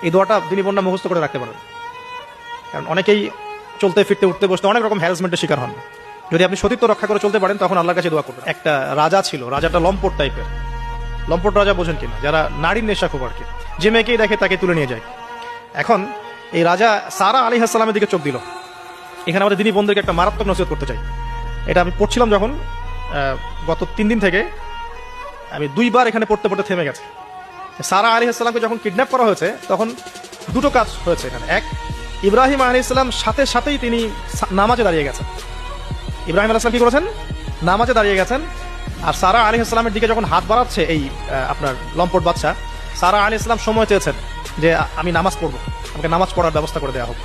এই দোয়াটা তিনি বোনরা মুখস্থ করে রাখতে পারেন, কারণ অনেকেই চলতে ফিরতে উঠতে বসতে অনেক রকম হ্যারাসমেন্টের শিকার হন। যদি আপনি সতীত্ব রক্ষা করে চলতে পারেন তখন আল্লাহর কাছে দোয়া করবেন। একটা রাজা ছিল, রাজাটা লম্পট টাইপের। লম্পট রাজা বোঝেন কিনা? যারা নারীর নেশা খুব আর কি, যে মেয়েকেই দেখে তাকে তুলে নিয়ে যায়। এখন এই রাজা সারা আলাইহিস সালামের দিকে চোখ দিল। এখানে আমাদের দিনী বোনদেরকে একটা মারাত্মক নসিহত করতে চাই। এটা আমি পড়ছিলাম যখন গত 3 দিন থেকে, আমি 2 বার এখানে পড়তে পড়তে থেমে গেছে। সারা আলাইহিস সালামকে যখন কিডন্যাপ করা হয়েছে তখন দুটো কাজ হয়েছে এখানে। এক, ইব্রাহিম আলাইহিস সালাম সাথে সাথেই তিনি নামাজে দাঁড়িয়ে গেছেন। ইব্রাহিম আলাইহিস সালাম কি করেছেন? নামাজে দাঁড়িয়ে গেছেন। আর সারা আলাইহিস সালামের দিকে যখন হাত বাড়াচ্ছে এই আপনার লম্পট বাদশা, সারা আলাইহিস সালাম সময় চেয়েছেন যে আমি নামাজ পড়বো, আমাকে নামাজ পড়ার ব্যবস্থা করে দেওয়া হোক।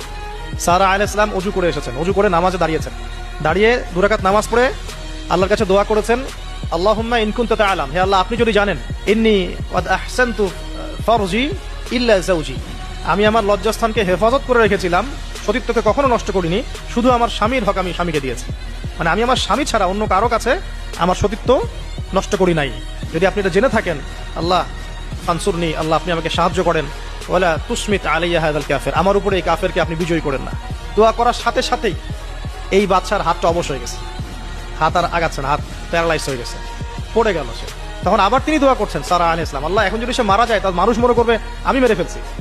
সারা আলাইহিস সালাম অজু করে এসেছেন, অজু করে নামাজে দাঁড়িয়েছেন। দাঁড়িয়ে 2 রাকাত নামাজ পড়ে আল্লাহর কাছে দোয়া করেছেন, আল্লাহুম্মা ইন কুনতা তা'লাম, হে আল্লাহ আপনি যদি জানেন, ইন্নী ওয়াদ আহসানতু ফারজি ইল্লা যাওজি, আমি আমার লজ্জাস্থানকে হেফাজত করে রেখেছিলাম, সতীত্বকে কখনো নষ্ট করিনি, শুধু আমার স্বামীর হক আমি স্বামীকে দিয়েছি। মানে আমি আমার স্বামী ছাড়া অন্য কারো কাছে আমার সতীত্ব নষ্ট করি নাই। যদি আপনি এটা জেনে থাকেন, আল্লাহ ফানসুরনি, আল্লাহ আপনি আমাকে সাহায্য করেন, ওয়ালা তুসমিত আলাইয়া হাযাল কাফির, আমার উপরে এই কাফেরকে আপনি বিজয়ী করেন না। দোয়া করার সাথে সাথেই এই বাদশার হাতটা অবশ হয়ে গেছে, হাত আর আগাচ্ছে না, হাত প্যারালাইজ হয়ে গেছে, পড়ে গেল সে। তখন আবার তিনি দোয়া করছেন সারা আলাইহিস সালাম, আল্লাহ এখন যদি সে মারা যায় তাহলে মানুষ মনে করবে আমি মেরে ফেলছি।